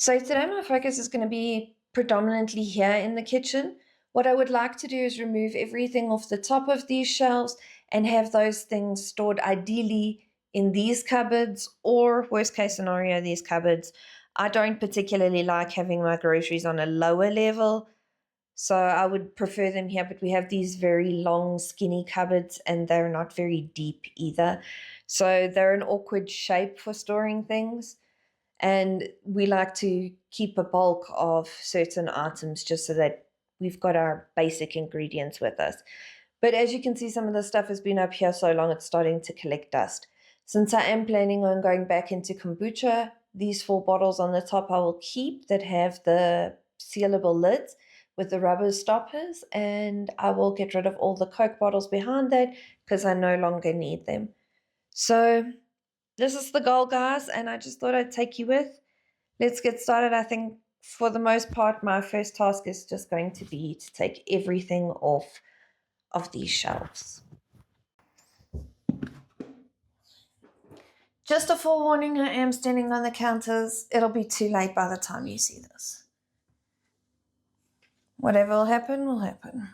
So today my focus is going to be predominantly here in the kitchen. What I would like to do is remove everything off the top of these shelves and have those things stored ideally in these cupboards, or worst case scenario, these cupboards. I don't particularly like having my groceries on a lower level, so I would prefer them here, but we have these very long, skinny cupboards and they're not very deep either. So they're an awkward shape for storing things. And we like to keep a bulk of certain items just so that we've got our basic ingredients with us. But as you can see, some of the stuff has been up here so long it's starting to collect dust. Since I am planning on going back into kombucha, these 4 bottles on the top I will keep that have the sealable lids with the rubber stoppers, and I will get rid of all the Coke bottles behind that because I no longer need them. So this is the goal, guys, and I just thought I'd take you with. Let's get started. I think for the most part, my first task is just going to be to take everything off of these shelves. Just a forewarning, I am standing on the counters. It'll be too late by the time you see this. Whatever will happen, will happen.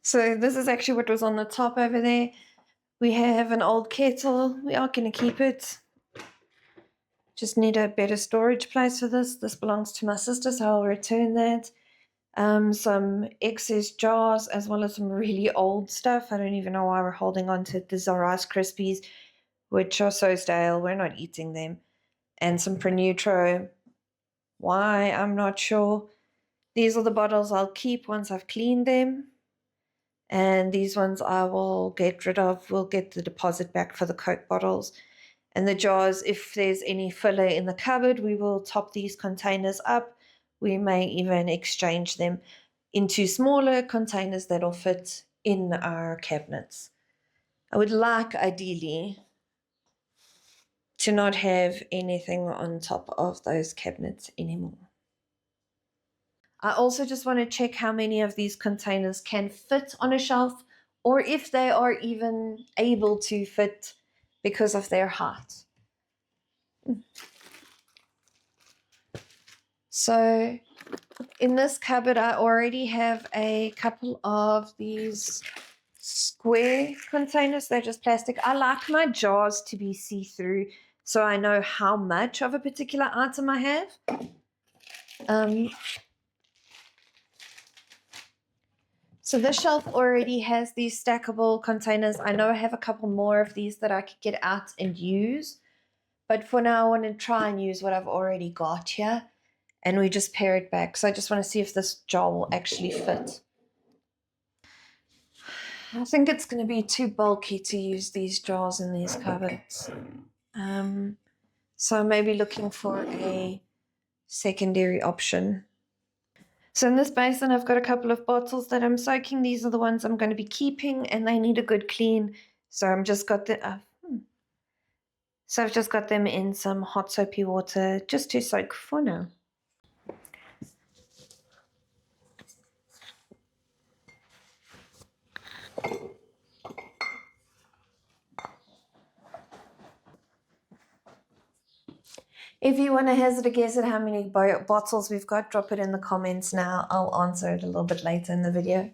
So this is actually what was on the top over there. We have an old kettle. We are going to keep it. Just need a better storage place for this. This belongs to my sister, so I'll return that. Some excess jars, as well as some really old stuff. I don't even know why we're holding on to it. These are Rice Krispies, which are so stale. We're not eating them. And some Prenutro. Why? I'm not sure. These are the bottles I'll keep once I've cleaned them. And these ones I will get rid of. We'll get the deposit back for the Coke bottles. And the jars, if there's any filler in the cupboard, we will top these containers up. We may even exchange them into smaller containers that'll fit in our cabinets. I would like, ideally, to not have anything on top of those cabinets anymore. I also just want to check how many of these containers can fit on a shelf, or if they are even able to fit because of their height. So in this cupboard, I already have a couple of these square containers. They're just plastic. I like my jars to be see-through so I know how much of a particular item I have. So this shelf already has these stackable containers. I know I have a couple more of these that I could get out and use. But for now, I want to try and use what I've already got here. And we just pair it back. So I just want to see if this jar will actually fit. I think it's going to be too bulky to use these jars in these cupboards. So maybe looking for a secondary option. So in this basin, I've got a couple of bottles that I'm soaking. These are the ones I'm going to be keeping, and they need a good clean. So I've just got I've just got them in some hot soapy water just to soak for now. If you want to hazard a guess at how many bottles we've got, drop it in the comments now. I'll answer it a little bit later in the video.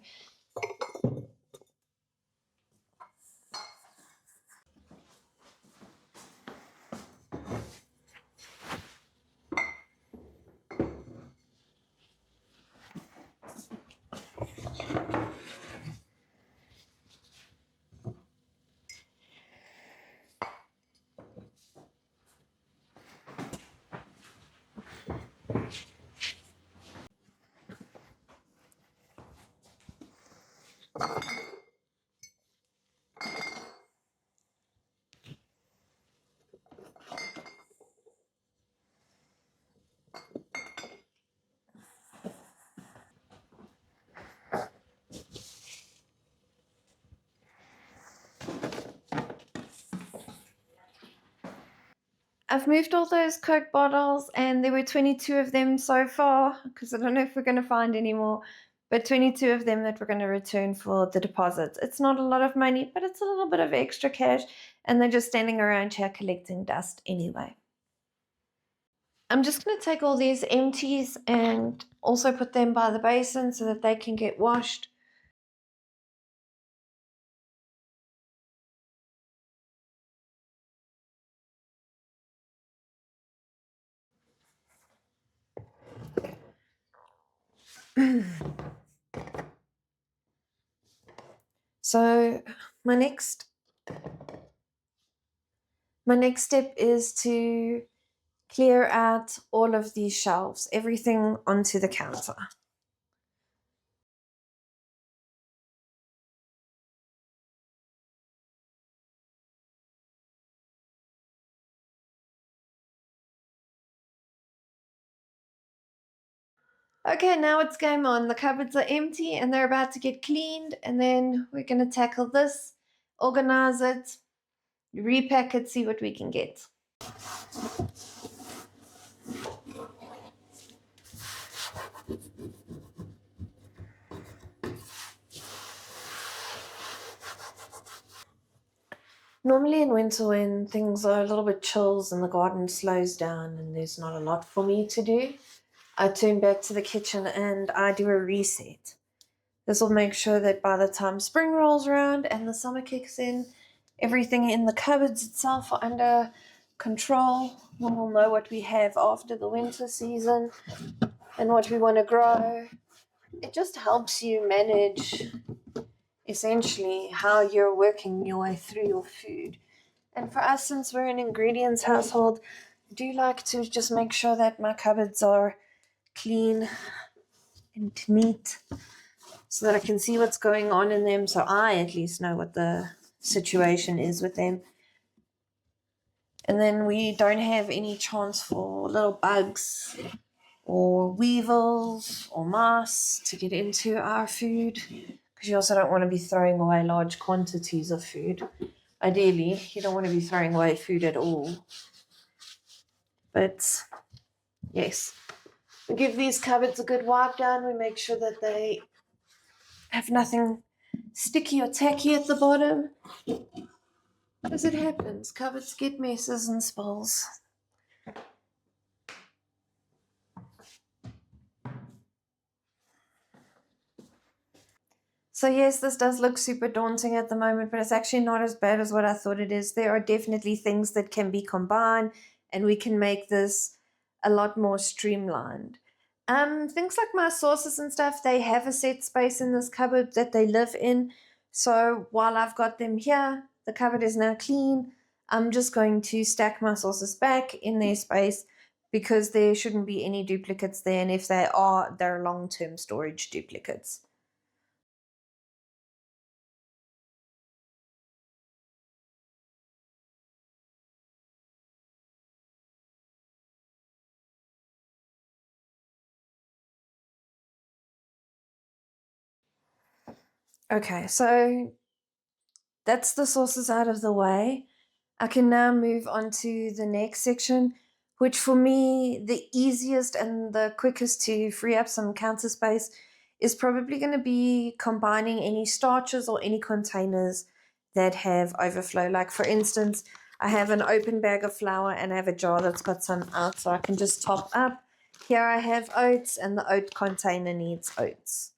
I've moved all those Coke bottles, and there were 22 of them so far, because I don't know if we're going to find any more, but 22 of them that we're going to return for the deposits. It's not a lot of money, but it's a little bit of extra cash, and they're just standing around here collecting dust anyway. I'm just going to take all these empties and also put them by the basin so that they can get washed. So my next step is to clear out all of these shelves, everything onto the counter. Okay, now it's game on. The cupboards are empty and they're about to get cleaned, and then we're going to tackle this, organize it, repack it, see what we can get. Normally in winter, when things are a little bit chills and the garden slows down and there's not a lot for me to do, I turn back to the kitchen and I do a reset. This will make sure that by the time spring rolls around and the summer kicks in, everything in the cupboards itself are under control. We'll know what we have after the winter season and what we want to grow. It just helps you manage essentially how you're working your way through your food. And for us, since we're an ingredients household, I do like to just make sure that my cupboards are clean and neat so that I can see what's going on in them, so I at least know what the situation is with them. And then we don't have any chance for little bugs or weevils or mice to get into our food, because you also don't want to be throwing away large quantities of food. Ideally, you don't want to be throwing away food at all. But yes, we give these cupboards a good wipe down. We make sure that they have nothing sticky or tacky at the bottom. As it happens, cupboards get messes and spills. So yes, this does look super daunting at the moment, but it's actually not as bad as what I thought it is. There are definitely things that can be combined, and we can make this a lot more streamlined. Things like my sauces and stuff, they have a set space in this cupboard that they live in. So while I've got them here, the cupboard is now clean. I'm just going to stack my sauces back in their space because there shouldn't be any duplicates there, and if they are, they're long-term storage duplicates. Okay, so that's the sauces out of the way. I can now move on to the next section, which for me, the easiest and the quickest to free up some counter space is probably going to be combining any starches or any containers that have overflow. Like, for instance, I have an open bag of flour and I have a jar that's got some out, so I can just top up. Here I have oats, and the oat container needs oats.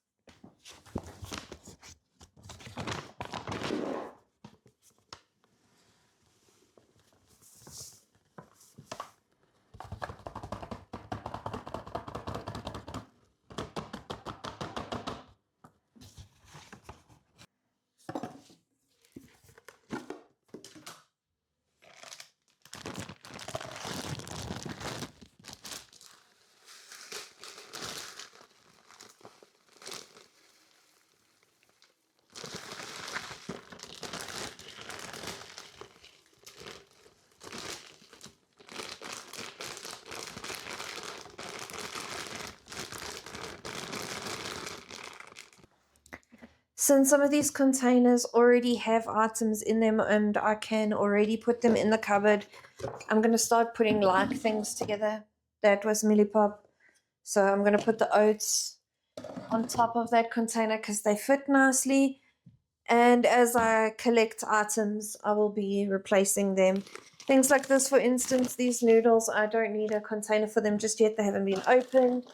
Since some of these containers already have items in them and I can already put them in the cupboard I'm going to start putting like things together. That was millipop. So I'm going to put the oats on top of that container because they fit nicely. And as I collect items, I will be replacing them. Things like this, for instance, these noodles, I don't need a container for them just yet. They haven't been opened.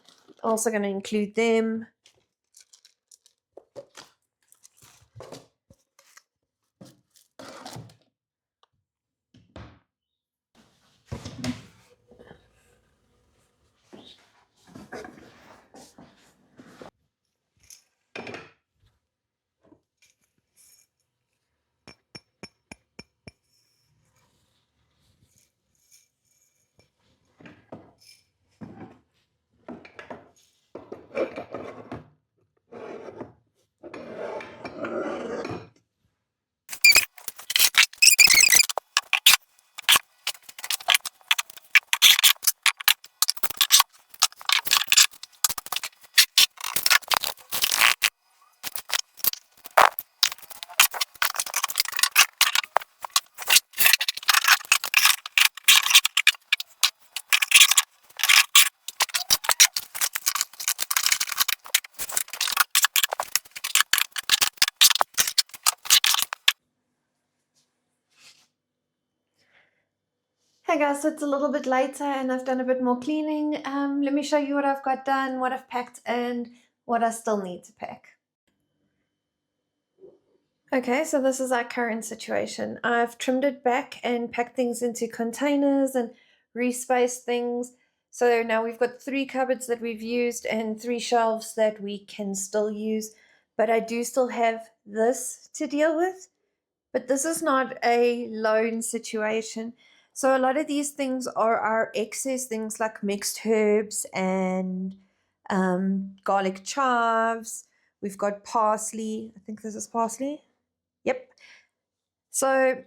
Also going to include them. Hey guys, so it's a little bit later and I've done a bit more cleaning. Let me show you what I've got done, what I've packed, and what I still need to pack. Okay, so this is our current situation. I've trimmed it back and packed things into containers and respaced things. So now we've got 3 cupboards that we've used and 3 shelves that we can still use. But I do still have this to deal with. But this is not a lone situation. So a lot of these things are our excess things like mixed herbs and garlic chives. We've got parsley. I think this is parsley. Yep. So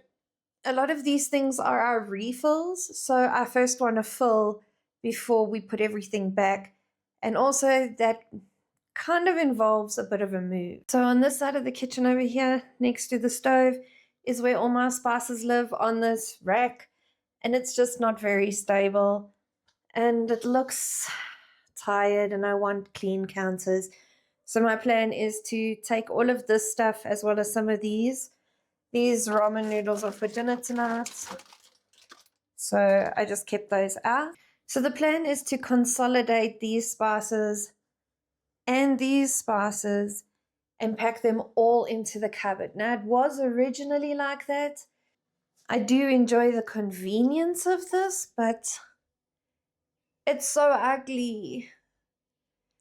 a lot of these things are our refills. So I first want to fill before we put everything back. And also that kind of involves a bit of a move. So on this side of the kitchen over here, next to the stove, is where all my spices live on this rack. And it's just not very stable. And it looks tired and I want clean counters. So my plan is to take all of this stuff as well as some of these. These ramen noodles are for dinner tonight. So I just kept those out. So the plan is to consolidate these spices and these spices and pack them all into the cupboard. Now, it was originally like that. I do enjoy the convenience of this, but it's so ugly.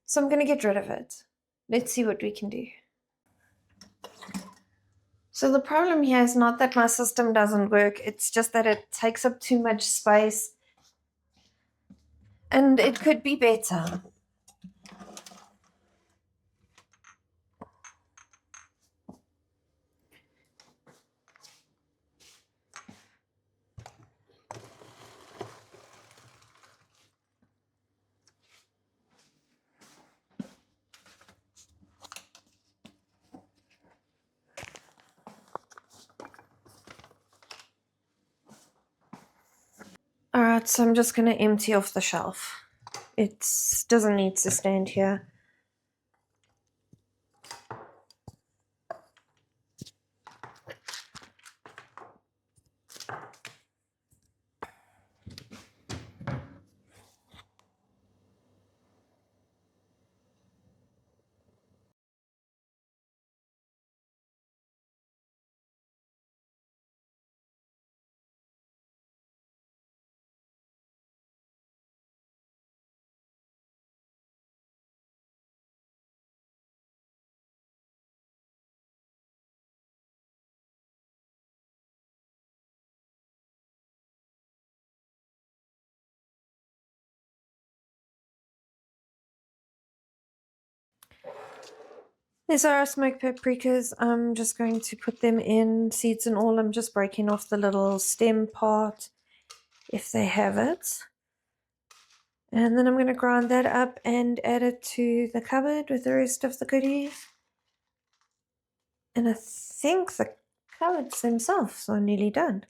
So I'm going to get rid of it. Let's see what we can do. So the problem here is not that my system doesn't work. It's just that it takes up too much space. And it could be better. Alright, so I'm just going to empty off the shelf. It doesn't need to stand here. These are our smoked paprikas. I'm just going to put them in, seeds and all. I'm just breaking off the little stem part if they have it. And then I'm going to grind that up and add it to the cupboard with the rest of the goodies. And I think the cupboards themselves are nearly done.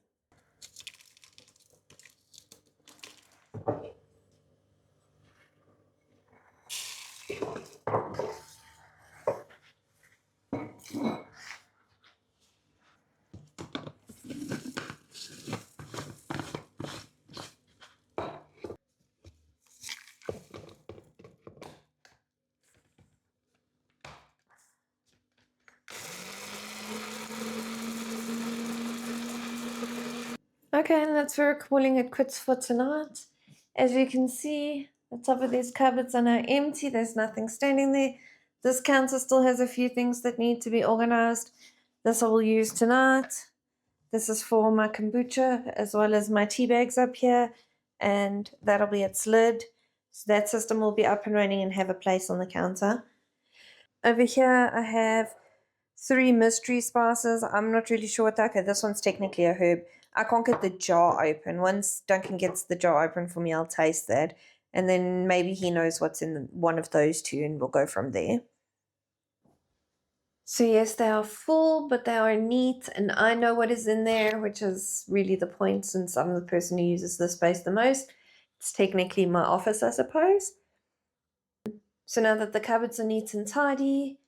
Okay, and that's where we're calling it quits for tonight. As you can see, the top of these cupboards are now empty. There's nothing standing there. This counter still has a few things that need to be organized. This I will use tonight. This is for my kombucha as well as my tea bags up here, and that'll be its lid. So that system will be up and running and have a place on the counter. Over here, I have 3 mystery spices. I'm not really sure what that. Okay, this one's technically a herb. I can't get the jar open. Once Duncan gets the jar open for me, I'll taste that. And then maybe he knows what's in one of those two, and we'll go from there. So, yes, they are full, but they are neat, and I know what is in there, which is really the point since I'm the person who uses this space the most. It's technically my office, I suppose. So now that the cupboards are neat and tidy,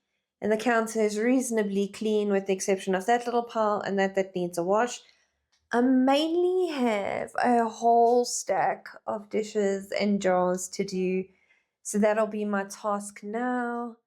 and the counter is reasonably clean with the exception of that little pile and that needs a wash, I mainly have a whole stack of dishes and jars to do. So that'll be my task now.